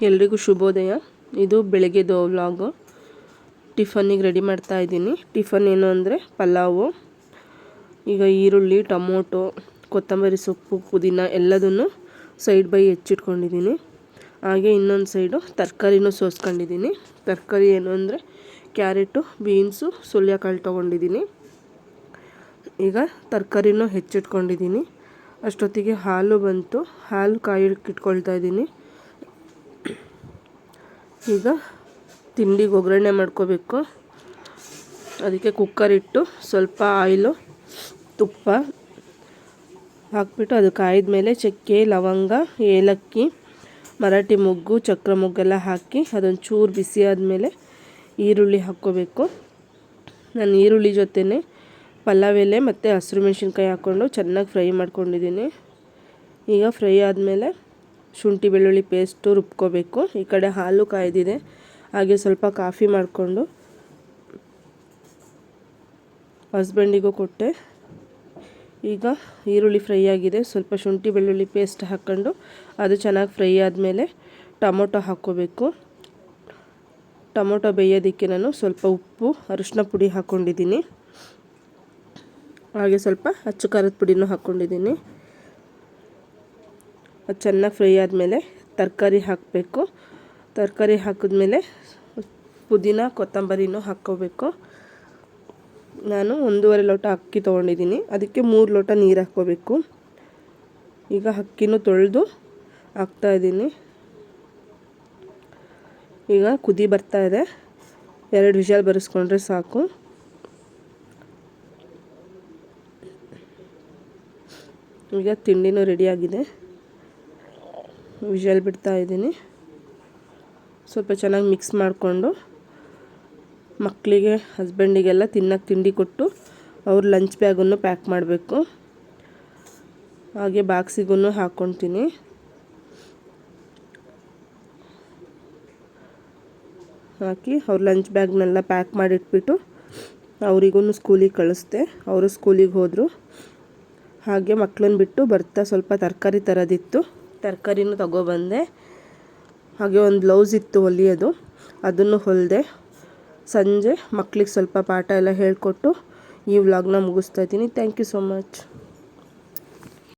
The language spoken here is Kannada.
ಎಲ್ರಿಗೂ ಶುಭೋದಯ. ಇದು ಬೆಳಗ್ಗೆದು ವ್ಲಾಗು. ಟಿಫನ್ನಿಗೆ ರೆಡಿ ಮಾಡ್ತಾ ಇದ್ದೀನಿ. ಟಿಫನ್ ಏನು ಅಂದರೆ ಪಲಾವು. ಈಗ ಈರುಳ್ಳಿ, ಟೊಮೊಟೊ, ಕೊತ್ತಂಬರಿ ಸೊಪ್ಪು, ಪುದೀನ ಎಲ್ಲದನ್ನು ಸೈಡ್ ಬೈ ಹೆಚ್ಚಿಟ್ಕೊಂಡಿದ್ದೀನಿ. ಹಾಗೆ ಇನ್ನೊಂದು ಸೈಡು ತರಕಾರಿನೂ ಸೋಸ್ಕೊಂಡಿದ್ದೀನಿ. ತರಕಾರಿ ಏನು ಅಂದರೆ ಕ್ಯಾರೆಟು, ಬೀನ್ಸು, ಸುಳ್ಯಕಾಳು ತೊಗೊಂಡಿದ್ದೀನಿ. ಈಗ ತರಕಾರಿನೂ ಹೆಚ್ಚಿಟ್ಕೊಂಡಿದ್ದೀನಿ. ಅಷ್ಟೊತ್ತಿಗೆ ಹಾಲು ಬಂತು. ಹಾಲು ಕಾಯಕ್ಕಿಟ್ಕೊಳ್ತಾ ಇದ್ದೀನಿ. ಈಗ ತಿಂಡಿಗೆ ಒಗ್ಗರಣೆ ಮಾಡ್ಕೋಬೇಕು. ಅದಕ್ಕೆ ಕುಕ್ಕರ್ ಇಟ್ಟು ಸ್ವಲ್ಪ ಆಯಿಲು, ತುಪ್ಪ ಹಾಕ್ಬಿಟ್ಟು ಅದು ಕಾಯ್ದ ಮೇಲೆ ಚಕ್ಕೆ, ಲವಂಗ, ಏಲಕ್ಕಿ, ಮರಾಠಿ ಮೊಗ್ಗು, ಚಕ್ರ ಮೊಗ್ಗೆಲ್ಲ ಹಾಕಿ ಅದೊಂದು ಚೂರು ಬಿಸಿ ಆದಮೇಲೆ ಈರುಳ್ಳಿ ಹಾಕ್ಕೋಬೇಕು. ನಾನು ಈರುಳ್ಳಿ ಜೊತೆನೇ ಪಲಾವ್ ಎಲೆ ಮತ್ತು ಹಸಿರು ಮೆಣಸಿನ್ಕಾಯಿ ಹಾಕ್ಕೊಂಡು ಚೆನ್ನಾಗಿ ಫ್ರೈ ಮಾಡ್ಕೊಂಡಿದ್ದೀನಿ. ಈಗ ಫ್ರೈ ಆದಮೇಲೆ ಶುಂಠಿ ಬೆಳ್ಳುಳ್ಳಿ ಪೇಸ್ಟು ರುಬ್ಕೋಬೇಕು. ಈ ಕಡೆ ಹಾಲು ಕಾಯ್ದಿದೆ. ಹಾಗೆ ಸ್ವಲ್ಪ ಕಾಫಿ ಮಾಡಿಕೊಂಡು ಹಸ್ಬೆಂಡಿಗೂ ಕೊಟ್ಟೆ. ಈಗ ಈರುಳ್ಳಿ ಫ್ರೈ ಆಗಿದೆ. ಸ್ವಲ್ಪ ಶುಂಠಿ ಬೆಳ್ಳುಳ್ಳಿ ಪೇಸ್ಟ್ ಹಾಕ್ಕೊಂಡು ಅದು ಚೆನ್ನಾಗಿ ಫ್ರೈ ಆದಮೇಲೆ ಟೊಮೊಟೊ ಹಾಕ್ಕೋಬೇಕು. ಟೊಮೊಟೊ ಬೇಯೋದಕ್ಕೆ ನಾನು ಸ್ವಲ್ಪ ಉಪ್ಪು, ಅರಿಶಿನ ಪುಡಿ ಹಾಕ್ಕೊಂಡಿದ್ದೀನಿ. ಹಾಗೆ ಸ್ವಲ್ಪ ಅಚ್ಚ ಖಾರದ ಪುಡಿನೂ ಹಾಕ್ಕೊಂಡಿದ್ದೀನಿ. ಅದು ಚೆನ್ನಾಗಿ ಫ್ರೈ ಆದಮೇಲೆ ತರಕಾರಿ ಹಾಕಬೇಕು. ತರಕಾರಿ ಹಾಕಿದ್ಮೇಲೆ ಪುದೀನ, ಕೊತ್ತಂಬರಿನೂ ಹಾಕ್ಕೋಬೇಕು. ನಾನು 1.5 ಲೋಟ ಅಕ್ಕಿ ತೊಗೊಂಡಿದ್ದೀನಿ. ಅದಕ್ಕೆ 3 ಲೋಟ ನೀರು ಹಾಕ್ಕೋಬೇಕು. ಈಗ ಅಕ್ಕಿನೂ ತೊಳೆದು ಹಾಕ್ತಾಯಿದ್ದೀನಿ. ಈಗ ಕುದಿ ಬರ್ತಾ ಇದೆ. 2 ವಿಷಲ್ ಬರೆಸ್ಕೊಂಡ್ರೆ ಸಾಕು. ಈಗ ತಿಂಡಿನೂ ರೆಡಿಯಾಗಿದೆ. ವಿಷಲ್ ಬಿಡ್ತಾ ಇದ್ದೀನಿ. ಸ್ವಲ್ಪ ಚೆನ್ನಾಗಿ ಮಿಕ್ಸ್ ಮಾಡಿಕೊಂಡು ಮಕ್ಕಳಿಗೆ, ಹಸ್ಬೆಂಡಿಗೆಲ್ಲ ತಿನ್ನೋಕ್ಕೆ ತಿಂಡಿ ಕೊಟ್ಟು ಅವ್ರ ಲಂಚ್ ಬ್ಯಾಗನ್ನು ಪ್ಯಾಕ್ ಮಾಡಬೇಕು. ಹಾಗೆ ಬಾಕ್ಸಿಗೂ ಹಾಕ್ಕೊತೀನಿ. ಹಾಕಿ ಅವ್ರ ಲಂಚ್ ಬ್ಯಾಗ್ನೆಲ್ಲ ಪ್ಯಾಕ್ ಮಾಡಿಟ್ಬಿಟ್ಟು ಅವರಿಗೂ ಸ್ಕೂಲಿಗೆ ಕಳಿಸ್ದೆ. ಅವರು ಸ್ಕೂಲಿಗೆ ಹೋದರು. ಹಾಗೆ ಮಕ್ಕಳನ್ನ ಬಿಟ್ಟು ಬರ್ತಾ ಸ್ವಲ್ಪ ತರಕಾರಿ ತರೋದಿತ್ತು. ತರಕಾರಿನೂ ತಗೊಬಂದೆ. ಹಾಗೆ ಒಂದು ಬ್ಲೌಸ್ ಇತ್ತು ಹೊಲಿಯೋದು, ಅದನ್ನು ಹೊಲಿದೆ. ಸಂಜೆ ಮಕ್ಕಳಿಗೆ ಸ್ವಲ್ಪ ಪಾಠ ಎಲ್ಲ ಹೇಳಿಕೊಟ್ಟು ಈ ವ್ಲಾಗ್ನ ಮುಗಿಸ್ತಾ ಇದ್ದೀನಿ. Thank you so much.